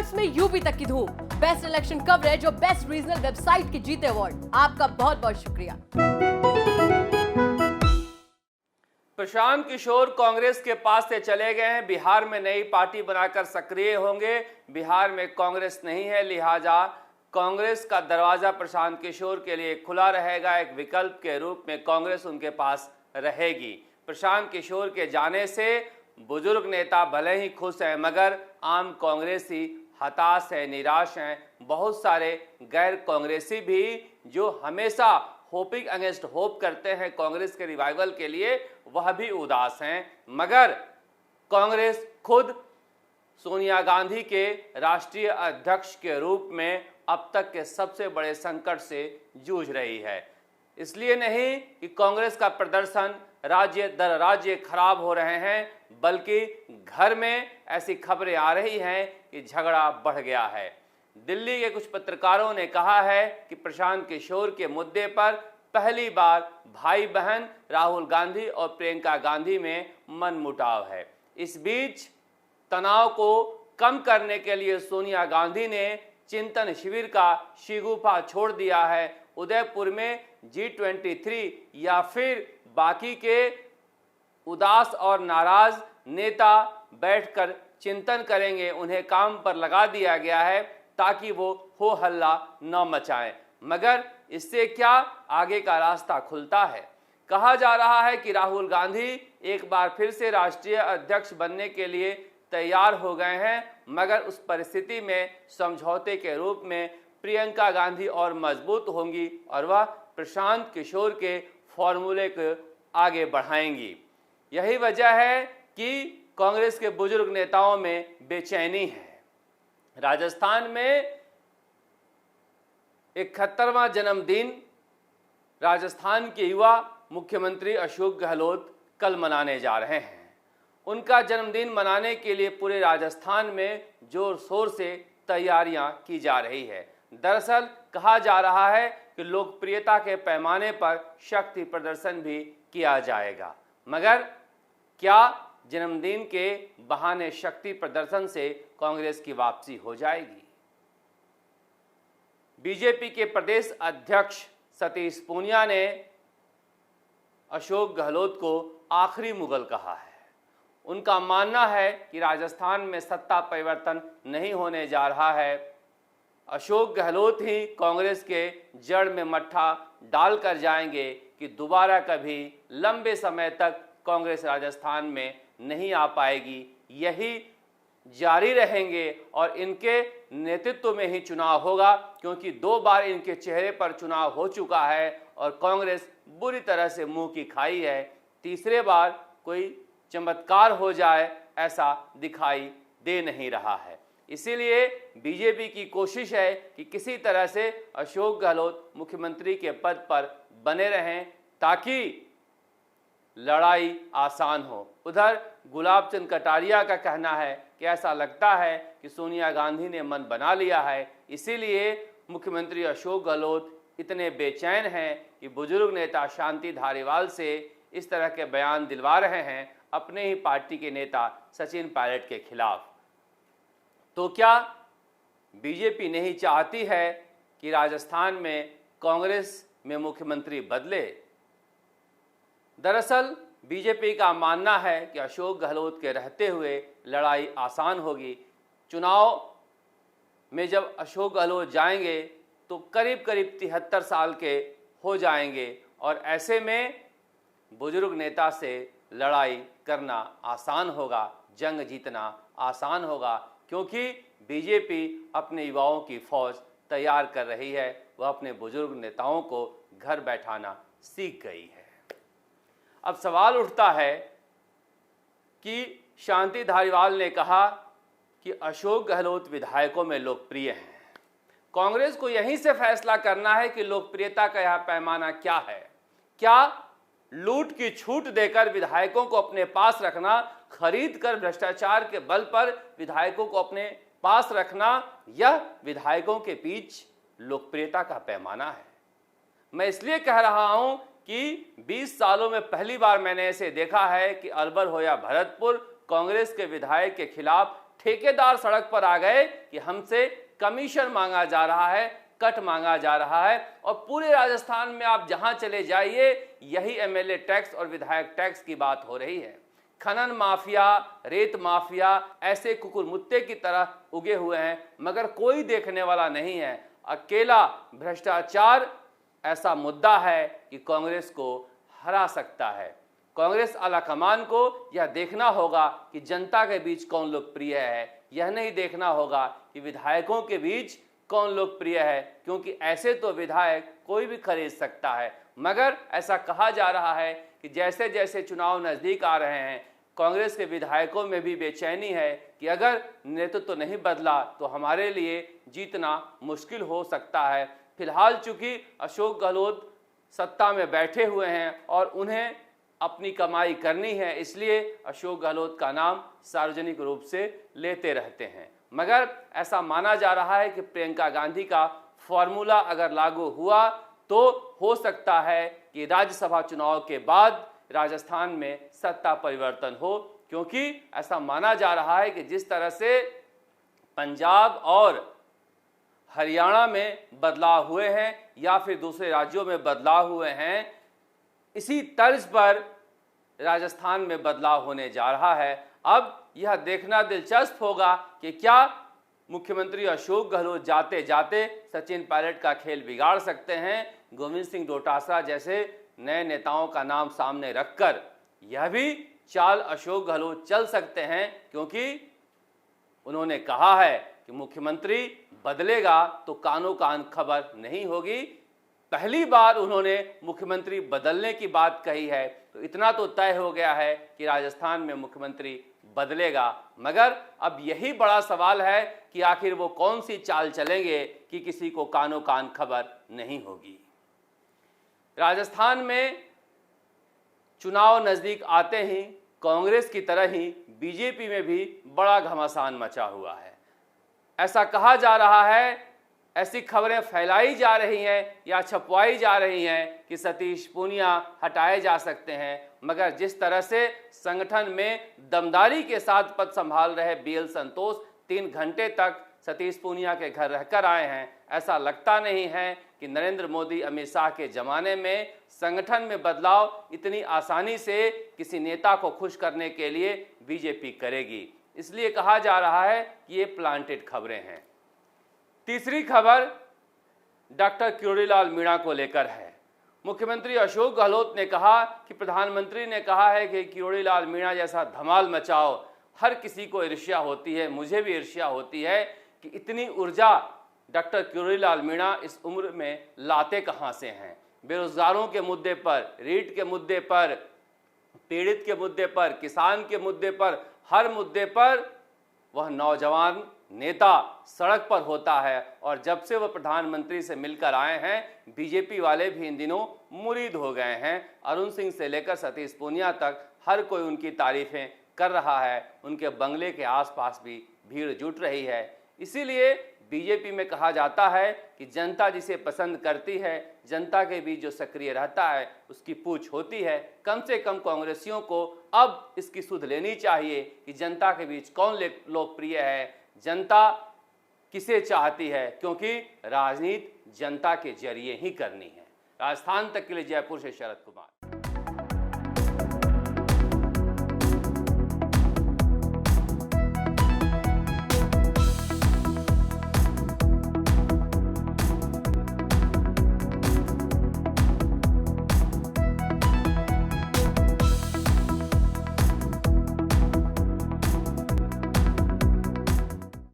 कांग्रेस में यूपी तक की धूम, बेस्ट इलेक्शन कवरेज और बेस्ट रीजनल वेबसाइट के जीते अवार्ड। आपका बहुत बहुत शुक्रिया। प्रशांत किशोर कांग्रेस के पास से चले गए हैं। बिहार में नई पार्टी बनाकर सक्रिय होंगे। बिहार में कांग्रेस नहीं है, लिहाजा कांग्रेस का दरवाजा प्रशांत किशोर के लिए खुला रहेगा। एक विकल्प के रूप में कांग्रेस उनके पास रहेगी। प्रशांत किशोर के जाने से बुजुर्ग नेता भले ही खुश हैं, मगर आम कांग्रेसी हताश हैं, निराश हैं। बहुत सारे गैर कांग्रेसी भी जो हमेशा होपिंग अगेंस्ट होप करते हैं कांग्रेस के रिवाइवल के लिए, वह भी उदास हैं। मगर कांग्रेस खुद सोनिया गांधी के राष्ट्रीय अध्यक्ष के रूप में अब तक के सबसे बड़े संकट से जूझ रही है। इसलिए नहीं कि कांग्रेस का प्रदर्शन राज्य दर राज्य खराब हो रहे हैं, बल्कि घर में ऐसी खबरें आ रही हैं कि झगड़ा बढ़ गया है। दिल्ली के कुछ पत्रकारों ने कहा है कि प्रशांत किशोर के मुद्दे पर पहली बार भाई बहन राहुल गांधी और प्रियंका गांधी में मनमुटाव है। इस बीच तनाव को कम करने के लिए सोनिया गांधी ने चिंतन शिविर का शिगुफा छोड़ दिया है। उदयपुर में G23 या फिर बाकी के उदास और नाराज नेता बैठकर चिंतन करेंगे, उन्हें काम पर लगा दिया गया है ताकि वो हो हल्ला न मचाएं। मगर इससे क्या आगे का रास्ता खुलता है? कहा जा रहा है कि राहुल गांधी एक बार फिर से राष्ट्रीय अध्यक्ष बनने के लिए तैयार हो गए हैं, मगर उस परिस्थिति में समझौते के रूप में प्रियंका गांधी और मजबूत होंगी और वह प्रशांत किशोर के फॉर्मूले को आगे बढ़ाएंगी। यही वजह है कि कांग्रेस के बुजुर्ग नेताओं में बेचैनी है। राजस्थान में 71वां जन्मदिन राजस्थान के युवा मुख्यमंत्री अशोक गहलोत कल मनाने जा रहे हैं। उनका जन्मदिन मनाने के लिए पूरे राजस्थान में जोर शोर से तैयारियां की जा रही है। दरअसल कहा जा रहा है कि लोकप्रियता के पैमाने पर शक्ति प्रदर्शन भी किया जाएगा। मगर क्या जन्मदिन के बहाने शक्ति प्रदर्शन से कांग्रेस की वापसी हो जाएगी? बीजेपी के प्रदेश अध्यक्ष सतीश पूनिया ने अशोक गहलोत को आखिरी मुगल कहा है। उनका मानना है कि राजस्थान में सत्ता परिवर्तन नहीं होने जा रहा है। अशोक गहलोत ही कांग्रेस के जड़ में मट्ठा डाल कर जाएंगे कि दोबारा कभी लंबे समय तक कांग्रेस राजस्थान में नहीं आ पाएगी। यही जारी रहेंगे और इनके नेतृत्व में ही चुनाव होगा, क्योंकि 2 बार इनके चेहरे पर चुनाव हो चुका है और कांग्रेस बुरी तरह से मुंह की खाई है। तीसरे बार कोई चमत्कार हो जाए ऐसा दिखाई दे नहीं रहा है। इसीलिए बीजेपी की कोशिश है कि किसी तरह से अशोक गहलोत मुख्यमंत्री के पद पर बने रहें ताकि लड़ाई आसान हो। उधर गुलाब चंद कटारिया का कहना है कि ऐसा लगता है कि सोनिया गांधी ने मन बना लिया है, इसीलिए मुख्यमंत्री अशोक गहलोत इतने बेचैन हैं कि बुजुर्ग नेता शांति धारीवाल से इस तरह के बयान दिलवा रहे हैं अपने ही पार्टी के नेता सचिन पायलट के खिलाफ। तो क्या बीजेपी नहीं चाहती है कि राजस्थान में कांग्रेस में मुख्यमंत्री बदले? दरअसल बीजेपी का मानना है कि अशोक गहलोत के रहते हुए लड़ाई आसान होगी। चुनाव में जब अशोक गहलोत जाएंगे तो करीब करीब 73 साल के हो जाएंगे और ऐसे में बुजुर्ग नेता से लड़ाई करना आसान होगा, जंग जीतना आसान होगा, क्योंकि बीजेपी अपने युवाओं की फौज तैयार कर रही है। वह अपने बुजुर्ग नेताओं को घर बैठाना सीख गई है। अब सवाल उठता है कि शांति धारीवाल ने कहा कि अशोक गहलोत विधायकों में लोकप्रिय हैं। कांग्रेस को यहीं से फैसला करना है कि लोकप्रियता का यह पैमाना क्या है। क्या लूट की छूट देकर विधायकों को अपने पास रखना, खरीद कर भ्रष्टाचार के बल पर विधायकों को अपने पास रखना, यह विधायकों के बीच लोकप्रियता का पैमाना है? मैं इसलिए कह रहा हूं कि 20 सालों में पहली बार मैंने ऐसे देखा है कि अलवर हो या भरतपुर, कांग्रेस के विधायक के खिलाफ ठेकेदार सड़क पर आ गए कि हमसे कमीशन मांगा जा रहा है, कट मांगा जा रहा है। और पूरे राजस्थान में आप जहां चले जाइए यही एमएलए टैक्स और विधायक टैक्स की बात हो रही है। खनन माफिया, रेत माफिया ऐसे कुकुरमुत्ते की तरह उगे हुए हैं, मगर कोई देखने वाला नहीं है। अकेला भ्रष्टाचार ऐसा मुद्दा है कि कांग्रेस को हरा सकता है। कांग्रेस आलाकमान को यह देखना होगा कि जनता के बीच कौन लोकप्रिय है, यह नहीं देखना होगा कि विधायकों के बीच कौन लोकप्रिय है, क्योंकि ऐसे तो विधायक कोई भी खरीद सकता है। मगर ऐसा कहा जा रहा है कि जैसे जैसे चुनाव नज़दीक आ रहे हैं, कांग्रेस के विधायकों में भी बेचैनी है कि अगर नेतृत्व तो नहीं बदला तो हमारे लिए जीतना मुश्किल हो सकता है। फिलहाल चूंकि अशोक गहलोत सत्ता में बैठे हुए हैं और उन्हें अपनी कमाई करनी है, इसलिए अशोक गहलोत का नाम सार्वजनिक रूप से लेते रहते हैं। मगर ऐसा माना जा रहा है कि प्रियंका गांधी का फॉर्मूला अगर लागू हुआ तो हो सकता है कि राज्यसभा चुनाव के बाद राजस्थान में सत्ता परिवर्तन हो, क्योंकि ऐसा माना जा रहा है कि जिस तरह से पंजाब और हरियाणा में बदलाव हुए हैं या फिर दूसरे राज्यों में बदलाव हुए हैं, इसी तर्ज पर राजस्थान में बदलाव होने जा रहा है। अब यह देखना दिलचस्प होगा कि क्या मुख्यमंत्री अशोक गहलोत जाते जाते सचिन पायलट का खेल बिगाड़ सकते हैं, गोविंद सिंह डोटासरा जैसे नए नेताओं का नाम सामने रखकर यह भी चाल अशोक गहलोत चल सकते हैं, क्योंकि उन्होंने कहा है कि मुख्यमंत्री बदलेगा तो कानो कान खबर नहीं होगी। पहली बार उन्होंने मुख्यमंत्री बदलने की बात कही है, तो इतना तो तय हो गया है कि राजस्थान में मुख्यमंत्री बदलेगा। मगर अब यही बड़ा सवाल है कि आखिर वो कौन सी चाल चलेंगे कि किसी को कानो कान खबर नहीं होगी। राजस्थान में चुनाव नजदीक आते ही कांग्रेस की तरह ही बीजेपी में भी बड़ा घमासान मचा हुआ है। ऐसा कहा जा रहा है, ऐसी खबरें फैलाई जा रही हैं या छपवाई जा रही हैं कि सतीश पूनिया हटाए जा सकते हैं। मगर जिस तरह से संगठन में दमदारी के साथ पद संभाल रहे बीएल संतोष 3 घंटे तक सतीश पूनिया के घर रहकर आए हैं, ऐसा लगता नहीं है कि नरेंद्र मोदी अमित शाह के ज़माने में संगठन में बदलाव इतनी आसानी से किसी नेता को खुश करने के लिए बीजेपी करेगी। इसलिए कहा जा रहा है कि ये प्लांटेड खबरें हैं। तीसरी खबर डॉक्टर किरोड़ीलाल मीणा को लेकर है। मुख्यमंत्री अशोक गहलोत ने कहा कि प्रधानमंत्री ने कहा है कि किरोड़ीलाल मीणा जैसा धमाल मचाओ। हर किसी को ईर्ष्या होती है, मुझे भी ईर्ष्या होती है कि इतनी ऊर्जा डॉक्टर किरोड़ीलाल मीणा इस उम्र में लाते कहाँ से हैं। बेरोजगारों के मुद्दे पर, रीट के मुद्दे पर, पीड़ित के मुद्दे पर, किसान के मुद्दे पर, हर मुद्दे पर वह नौजवान नेता सड़क पर होता है। और जब से वह प्रधानमंत्री से मिलकर आए हैं, बीजेपी वाले भी इन दिनों मुरीद हो गए हैं। अरुण सिंह से लेकर सतीश पूनिया तक हर कोई उनकी तारीफें कर रहा है। उनके बंगले के आसपास भी भीड़ जुट रही है। इसीलिए बीजेपी में कहा जाता है कि जनता जिसे पसंद करती है, जनता के बीच जो सक्रिय रहता है, उसकी पूछ होती है। कम से कम कांग्रेसियों को अब इसकी सुध लेनी चाहिए कि जनता के बीच कौन लोकप्रिय है, जनता किसे चाहती है, क्योंकि राजनीति जनता के जरिए ही करनी है। राजस्थान तक के लिए जयपुर से शरद कुमार।